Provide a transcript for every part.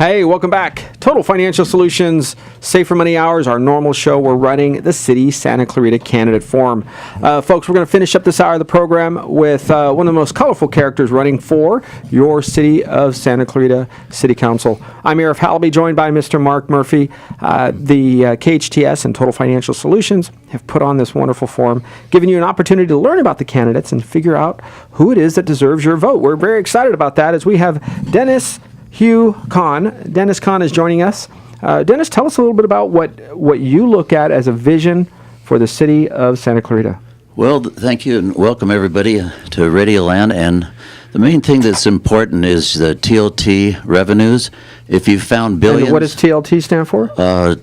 Hey, welcome back. Total Financial Solutions, Safer Money Hours, our normal show. We're running the City Santa Clarita Candidate Forum. Folks, we're going to finish up this hour of the program with one of the most colorful characters running for your City of Santa Clarita City Council. I'm Arif Halaby, joined by Mr. Mark Murphy. The KHTS and Total Financial Solutions have put on this wonderful forum, giving you an opportunity to learn about the candidates and figure out who it is that deserves your vote. We're very excited about that as we have Conn. Dennis Conn is joining us. Dennis, tell us a little bit about what you look at as a vision for the city of Santa Clarita. Well, thank you and welcome everybody to Radio Land. And the main thing that's important is the TLT revenues. If you found billions... And what does TLT stand for?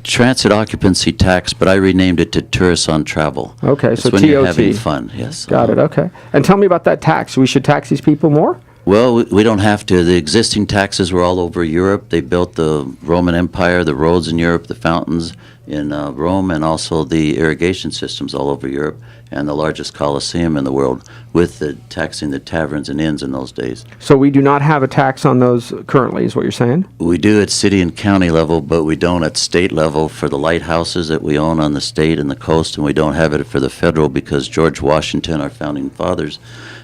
Transit Occupancy Tax, but I renamed it to Tourists on Travel. Okay, so when TOT. You're having fun, yes. Got it, okay. And tell me about that tax. We should tax these people more? Well, we don't have to. The existing taxes were all over Europe. They built the Roman Empire, the roads in Europe, the fountains in Rome, and also the irrigation systems all over Europe, and the largest Colosseum in the world, with the taxing the taverns and inns in those days. So we do not have a tax on those currently, is what you're saying? We do at city and county level, but we don't at state level for the lighthouses that we own on the state and the coast, and we don't have it for the federal because George Washington, our founding fathers,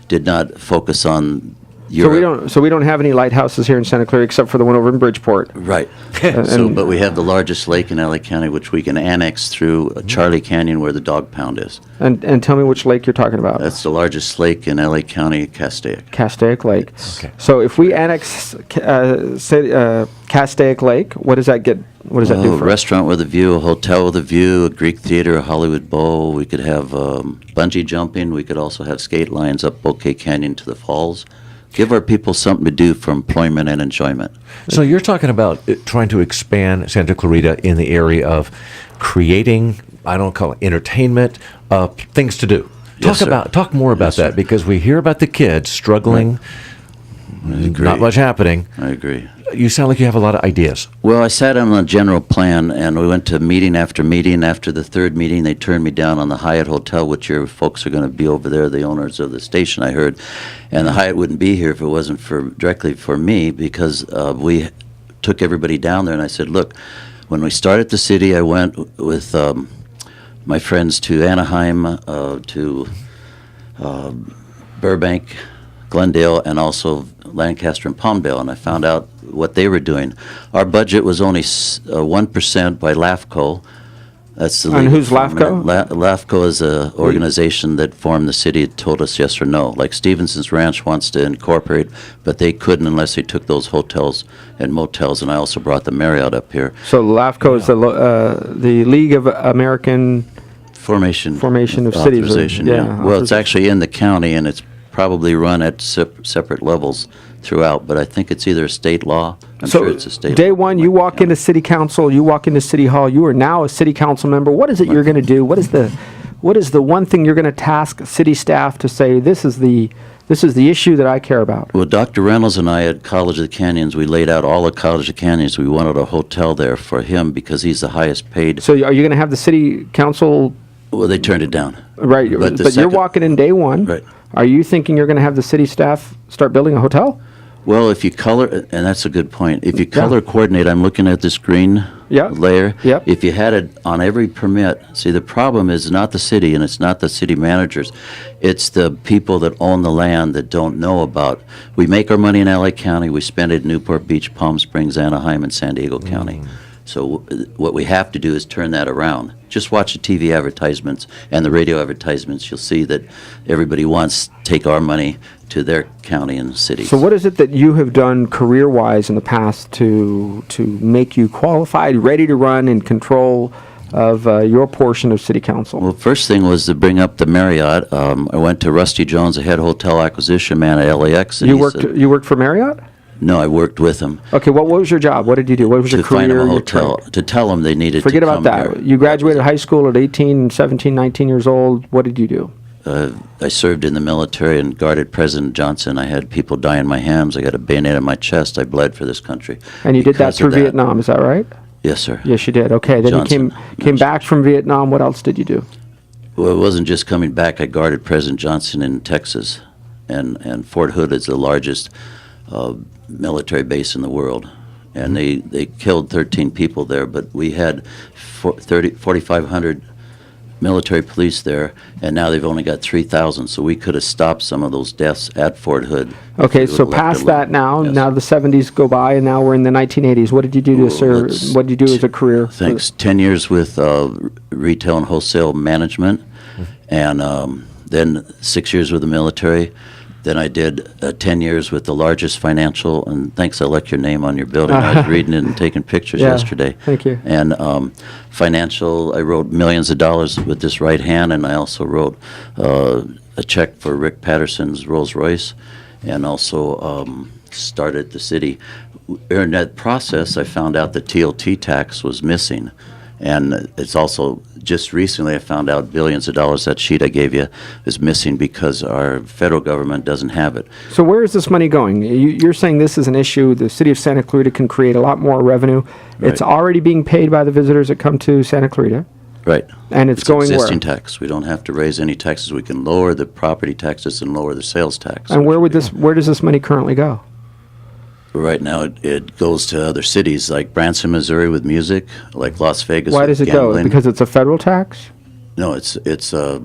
did not focus on Europe. So we don't have any lighthouses here in Santa Clarita except for the one over in Bridgeport. Right. But we have the largest lake in LA County, which we can annex through Charlie Canyon, where the Dog Pound is. And tell me which lake you're talking about. That's the largest lake in LA County, Castaic. Castaic Lake. Okay. So if we annex Castaic Lake, what does that get? What does that do A for us? restaurant with a view, a hotel with a view, a Greek theater, a Hollywood Bowl. We could have bungee jumping. We could also have skate lines up Bouquet Canyon to the falls. Give our people something to do for employment and enjoyment. So you're talking about trying to expand Santa Clarita in the area of creating, I don't call it entertainment, things to do. Yes, sir. Talk more about that, because we hear about the kids struggling, not much happening. I agree. You sound like you have a lot of ideas. Well, I sat on a general plan, and we went to meeting after meeting. After the third meeting, they turned me down on the Hyatt Hotel, which your folks are going to be over there, the owners of the station, I heard. And the Hyatt wouldn't be here if it wasn't directly for me, because we took everybody down there, and I said, look, when we started the city, I went with my friends to Anaheim, to Burbank, Glendale, and also Lancaster and Palmdale, and I found out what they were doing. Our budget was only 1% by LAFCO. That's the And who's LAFCO? LAFCO is an organization that formed the city. It told us yes or no. Like Stevenson's Ranch wants to incorporate, but they couldn't unless they took those hotels and motels, and I also brought the Marriott up here. So LAFCO is the League of American Formation of Cities. Authorization, yeah. Well, it's actually in the county, and it's probably run at separate levels throughout, but I think it's either a state law. I'm sure it's a state law. Day one, you walk into city council, you walk into city hall, you are now a city council member. What is it you're going to do? What is the one thing you're going to task city staff to say, this is the issue that I care about? Well, Dr. Reynolds and I at College of the Canyons, we laid out all of College of the Canyons. We wanted a hotel there for him because he's the highest paid. So are you going to have the city council? Well, they turned it down. Right, but you're walking in day one. Right. Are you thinking you're going to have the city staff start building a hotel? Well, if you color, and that's a good point, if you color coordinate, I'm looking at this green layer. Yep. If you had it on every permit, see, the problem is not the city and it's not the city managers. It's the people that own the land that don't know about. We make our money in LA County. We spend it in Newport Beach, Palm Springs, Anaheim, and San Diego County. So what we have to do is turn that around. Just watch the TV advertisements and the radio advertisements. You'll see that everybody wants to take our money to their county and city. So what is it that you have done career-wise in the past to make you qualified, ready to run in control of your portion of city council? Well, first thing was to bring up the Marriott. I went to Rusty Jones, the head hotel acquisition man at LAX. And you worked for Marriott? No, I worked with him. Okay, what was your job? What did you do? What was your career? To find them a hotel, to tell them they needed Forget to come about that. here. You graduated high school at 18, 17, 19 years old. What did you do? I served in the military and guarded President Johnson. I had people die in my hands. I got a bayonet in my chest. I bled for this country. And you did that through Vietnam, is that right? Yes, sir. Yes, you did. Okay, then you came back from Vietnam. What else did you do? Well, it wasn't just coming back. I guarded President Johnson in Texas, and Fort Hood is the largest military base in the world. and they killed 13 people there, but we had 4,500 military police there, and now they've only got 3,000, so we could have stopped some of those deaths at Fort Hood. Okay, so past that now, Yes. now the 70s go by, and now we're in the 1980s. What did you do to serve? What did you do as a career? Thanks. 10 years with retail and wholesale management, and then 6 years with the military. Then I did 10 years with the largest financial, and thanks, I like your name on your building. I was reading it and taking pictures Yeah, yesterday. thank you. And financial, I wrote millions of dollars with this right hand, and I also wrote a check for Rick Patterson's Rolls Royce, and also started the city. During that process, I found out the TLT tax was missing. And it's also, just recently I found out billions of dollars, that sheet I gave you, is missing because our federal government doesn't have it. So where is this money going? You're saying this is an issue. The city of Santa Clarita can create a lot more revenue. It's Right. already being paid by the visitors that come to Santa Clarita. Right. And it's going where? existing tax. We don't have to raise any taxes. We can lower the property taxes and lower the sales tax. And where does this money currently go? Right now, it goes to other cities like Branson, Missouri with music, like Las Vegas Why with does it go? gambling. Because it's a federal tax? No, it's a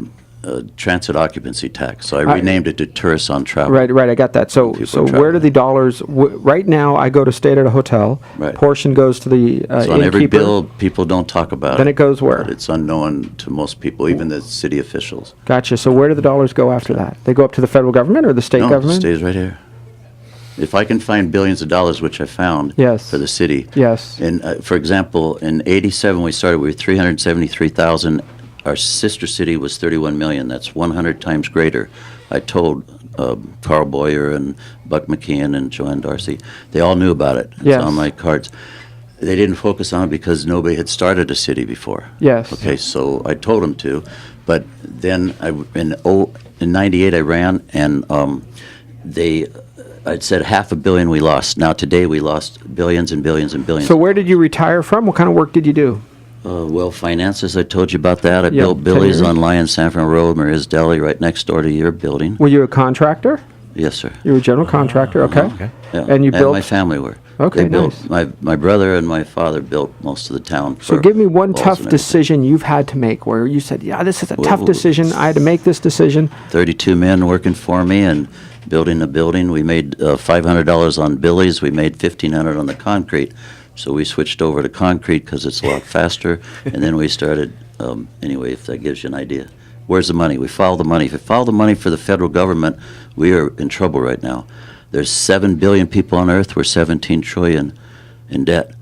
transit occupancy tax. So I renamed it to Tourists on Travel. Right, I got that. So People where do traveling. the dollars, right now I go to stay at a hotel. Right. Portion goes to the So on every innkeeper. bill, people don't talk about it. Then it goes where? But it's unknown to most people, even the city officials. Gotcha. So where do the dollars go after that? They go up to the federal government or the state No, it government? stays right here. If I can find billions of dollars, which I found Yes. for the city. Yes. And for example, in '87 we started with 373,000. Our sister city was 31 million. That's 100 times greater. I told Carl Boyer and Buck McKeon and Joanne Darcy. They all knew about it. Yes. It's on my cards. They didn't focus on it because nobody had started a city before. Yes. Okay, so I told them to, but then in '98 I ran, and I'd said $500 million we lost. Now today we lost billions and billions and billions. So where did you retire from? What kind of work did you do? Well, finances, I told you about that. I Yeah, built Billy's 10 years. on Lion Sanford Road, Maria's Deli, right next door to your building. Were you a contractor? Yes, sir. You were a general contractor, okay. okay. Yeah. And you built- my family were. Okay, They built, nice. my brother and my father built most of the town. So for give me one walls tough and everything. decision you've had to make where you said, yeah, this is a Well, tough decision. I had to make this decision. 32 men working for me and building a building. We made $500 on Billy's. We made $1,500 on the concrete. So we switched over to concrete because it's a lot faster. And then we started, anyway, if that gives you an idea. Where's the money? We follow the money. If you follow the money for the federal government, we are in trouble right now. There's 7 billion people on Earth. We're 17 trillion in debt.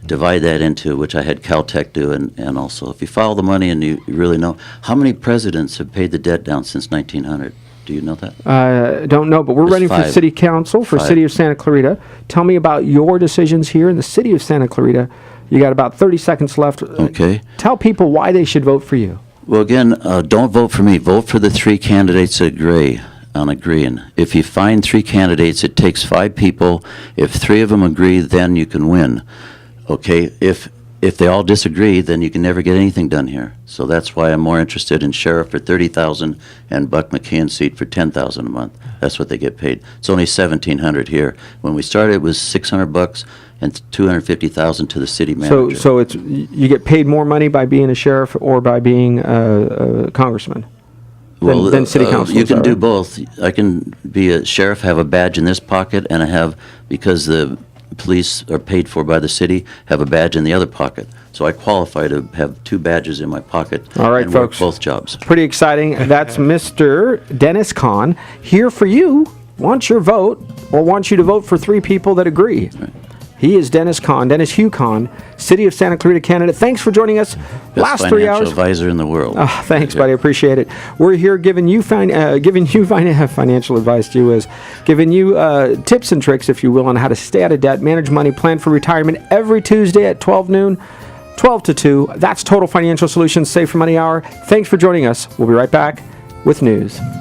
Divide that into, which I had Caltech do, and also, if you follow the money and you really know, how many presidents have paid the debt down since 1900? Do you know that? I don't know, but we're There's running for 5. city council for 5. City of Santa Clarita. Tell me about your decisions here in the City of Santa Clarita. You got about 30 seconds left. Okay. Tell people why they should vote for you. Well, again, don't vote for me. Vote for the 3 candidates that agree on agreeing. If you find 3 candidates, it takes 5 people. If 3 of them agree, then you can win. Okay? If they all disagree, then you can never get anything done here. So that's why I'm more interested in sheriff for $30,000 and Buck McKeon seat for $10,000 a month. That's what they get paid. It's only $1,700 here. When we started, it was $600 and $250,000 to the city manager. So it's you get paid more money by being a sheriff or by being a congressman than city council. You is that can do right? both. I can be a sheriff, have a badge in this pocket, and I have, because the police are paid for by the city, have a badge in the other pocket. So I qualify to have 2 badges in my pocket. All right, and work folks. both jobs. Pretty exciting. That's Mr. Dennis Conn here for you. Wants your vote or wants you to vote for 3 people that agree. He is Dennis Conn, Dennis Hugh Conn, City of Santa Clarita candidate. Thanks for joining us. Best Last 3 financial hours. advisor in the world. Oh, thanks, buddy. Appreciate it. We're here giving you financial advice to you is giving you tips and tricks, if you will, on how to stay out of debt, manage money, plan for retirement every Tuesday at 12 noon, 12 to 2. That's Total Financial Solutions Save for Money Hour. Thanks for joining us. We'll be right back with news.